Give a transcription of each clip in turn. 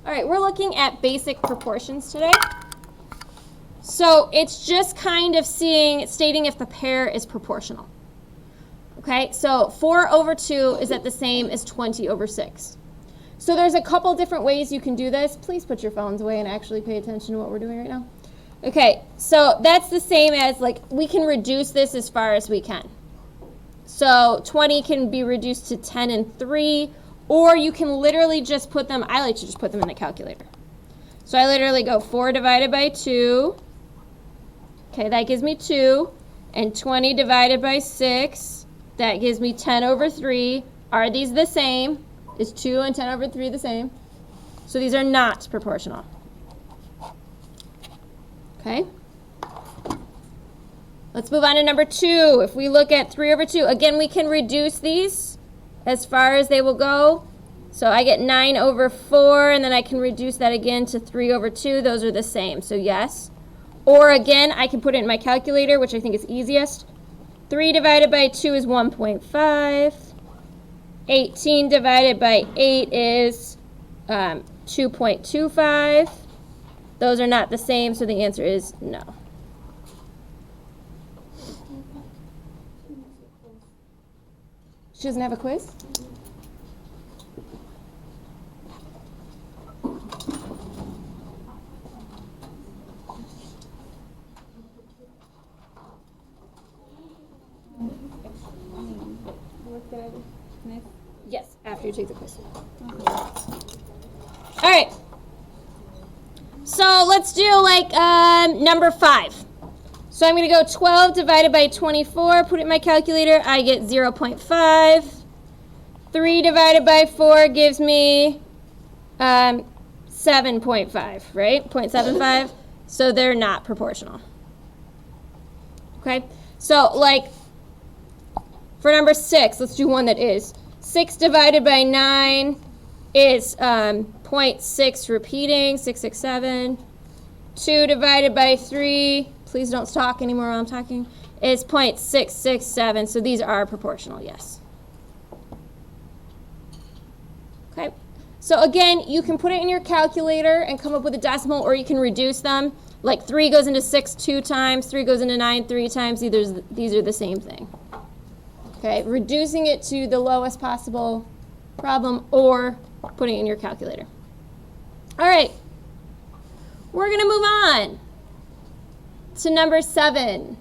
All right, we're looking at basic proportions today. So it's just kind of stating if the pair is proportional. Okay, so 4 over 2 is that the same as 20 over 6. So there's a couple different ways you can do this. Please put your phones away and actually pay attention to what we're doing right now. Okay, so that's the same as, like, we can reduce this as far as we can. So 20 can be reduced to 10 and 3, or you can literally just put them, I like to just put them in the calculator. So I literally go 4 divided by 2. Okay, that gives me 2. And 20 divided by 6, that gives me 10 over 3. Are these the same? Is 2 and 10 over 3 the same? So these are not proportional. Okay? Let's move on to number 2. If we look at 3 over 2, again, we can reduce these as far as they will go. So I get 9 over 4, and then I can reduce that again to 3 over 2. Those are the same, so yes. Or again, I can put it in my calculator, which I think is easiest. 3 divided by 2 is 1.5. 18 divided by 8 is 2.25. Those are not the same, so the answer is no. She doesn't have a quiz? Yes, after you take the quiz. All right. So let's do like number 5. So I'm going to go 12 divided by 24, put it in my calculator, I get 0.5. 3 divided by 4 gives me 7.5, right? 0.75. So they're not proportional. Okay? So like for number 6, let's do one that is. 6 divided by 9 is 0.6 repeating, 667. 2 divided by 3, please don't talk anymore while I'm talking, is 0.667. So these are proportional, yes. Okay. So again, you can put it in your calculator and come up with a decimal, or you can reduce them. Like 3 goes into 6 2 times, 3 goes into 9 3 times. These are the same thing. Okay, reducing it to the lowest possible problem or putting it in your calculator. All right, we're going to move on to number 7.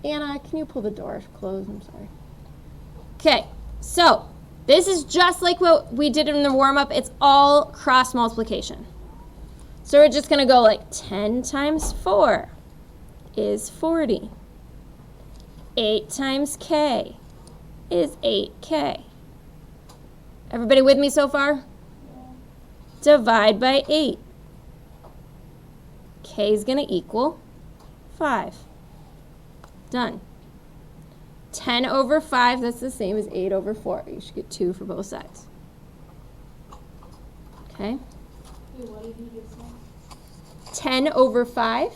Anna, can you pull the door closed? I'm sorry. Okay, so this is just like what we did in the warm-up. It's all cross multiplication. So we're just going to go like 10 times 4 is 40. 8 times k is 8k. Everybody with me so far? Divide by 8. K is going to equal 5. Done. 10 over 5, that's the same as 8 over 4. You should get 2 for both sides. Okay? Wait, what did you just say? 10 over 5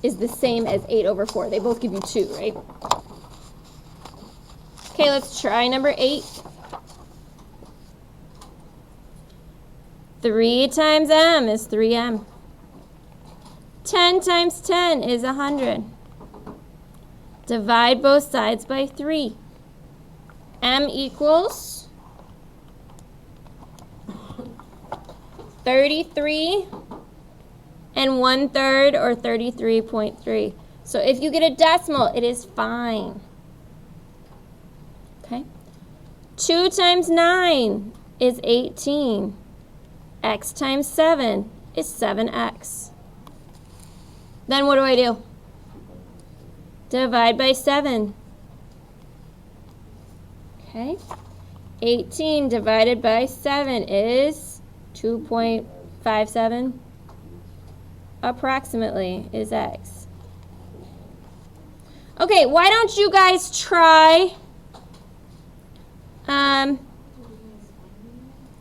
is the same as 8 over 4. They both give you 2, right? Okay, let's try number 8. 3 times m is 3m. 10 times 10 is 100. Divide both sides by 3. M equals 33 and 1/3, or 33.3. So if you get a decimal, it is fine. Okay. 2 times 9 is 18. X times 7 is 7x. Then what do? Divide by 7. Okay. 18 divided by 7 is 2.57. Approximately is x. Okay, why don't you guys try?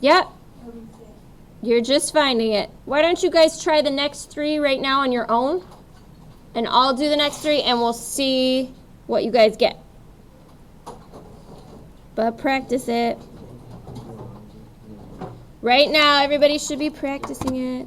Yep. You're just finding it. Why don't you guys try the next 3 right now on your own? And I'll do the next 3 and we'll see what you guys get. But practice it. Right now, everybody should be practicing it.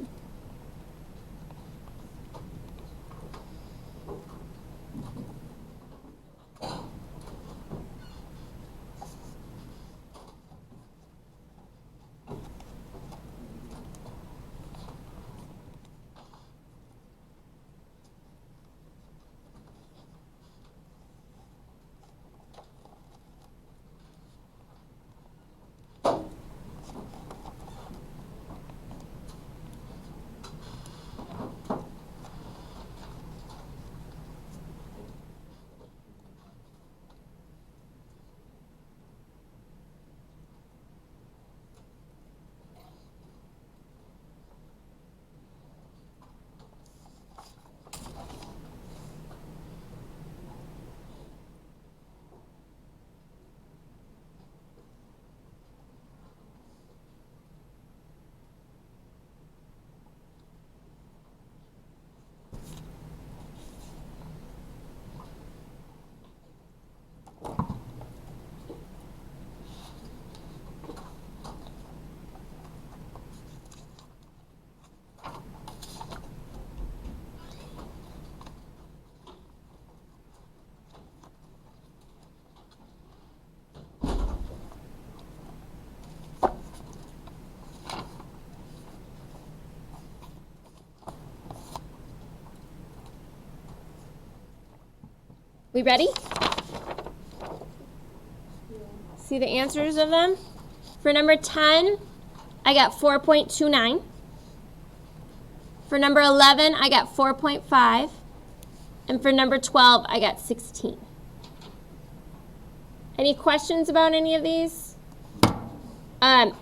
We ready? See the answers of them? For number 10, I got 4.29. For number 11, I got 4.5. And for number 12, I got 16. Any questions about any of these?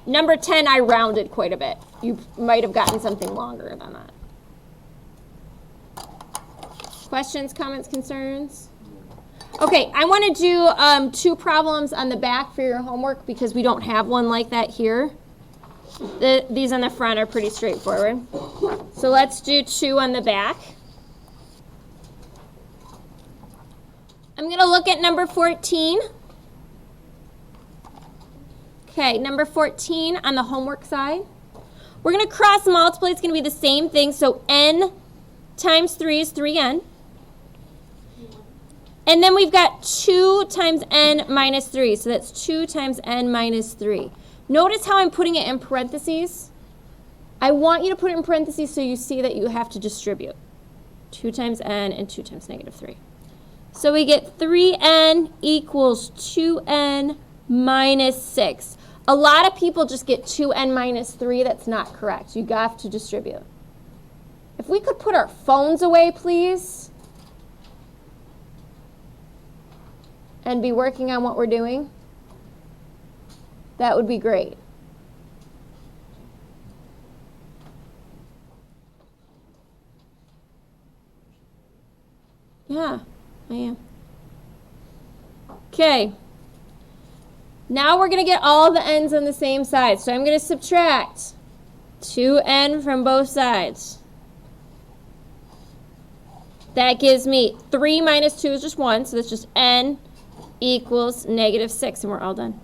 Number 10, I rounded quite a bit. You might have gotten something longer than that. Questions, comments, concerns? Okay, I want to do 2 problems on the back for your homework because we don't have one like that here. These on the front are pretty straightforward. So let's do 2 on the back. I'm going to look at number 14. Okay, number 14 on the homework side. We're going to cross multiply. It's going to be the same thing. So n times 3 is 3n. And then we've got 2 times n minus 3. So that's 2 times n minus 3. Notice how I'm putting it in parentheses. I want you to put it in parentheses so you see that you have to distribute. 2 times n and 2 times negative 3. So we get 3n equals 2n minus 6. A lot of people just get 2n minus 3. That's not correct. You have to distribute. If we could put our phones away, please, and be working on what we're doing, that would be great. Yeah, I am. Okay. Now we're going to get all the n's on the same side. So I'm going to subtract 2n from both sides. That gives me 3 minus 2 is just 1, so that's just n equals negative 6, and we're all done.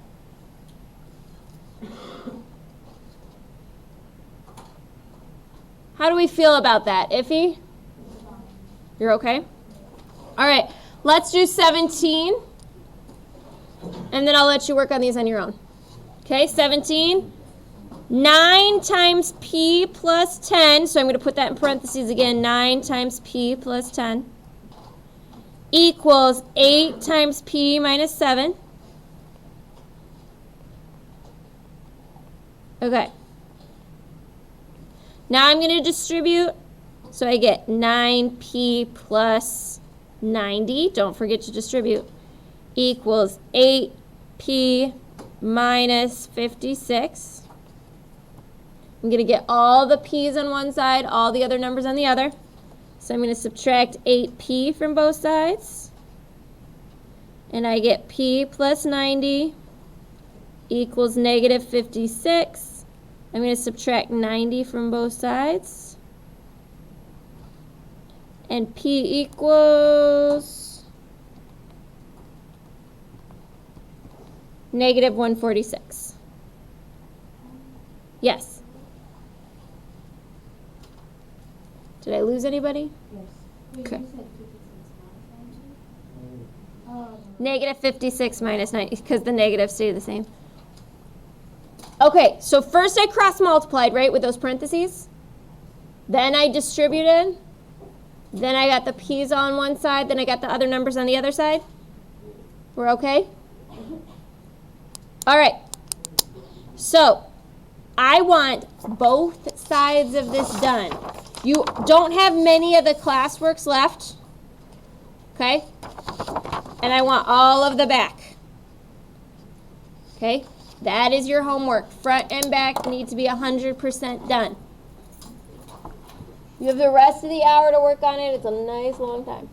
How do we feel about that? Iffy? You're okay? All right, let's do 17, and then I'll let you work on these on your own. Okay, 17. 9 times p plus 10, so I'm going to put that in parentheses again, 9 times p plus 10, equals 8 times p minus 7. Okay. Now I'm going to distribute, so I get 9p plus 90, don't forget to distribute, equals 8p minus 56. I'm going to get all the p's on one side, all the other numbers on the other. So I'm going to subtract 8p from both sides. And I get p plus 90 equals negative 56. I'm going to subtract 90 from both sides. And p equals negative 146. Yes. Did I lose anybody? Yes. Okay. You said 56 minus 90? Negative 56 minus 90, because the negatives stay the same. Okay, so first I cross multiplied, right, with those parentheses. Then I distributed. Then I got the p's on one side. Then I got the other numbers on the other side. We're okay? All right. So I want both sides of this done. You don't have many of the classworks left. Okay? And I want all of the back. Okay? That is your homework. Front and back need to be 100% done. You have the rest of the hour to work on it. It's a nice long time.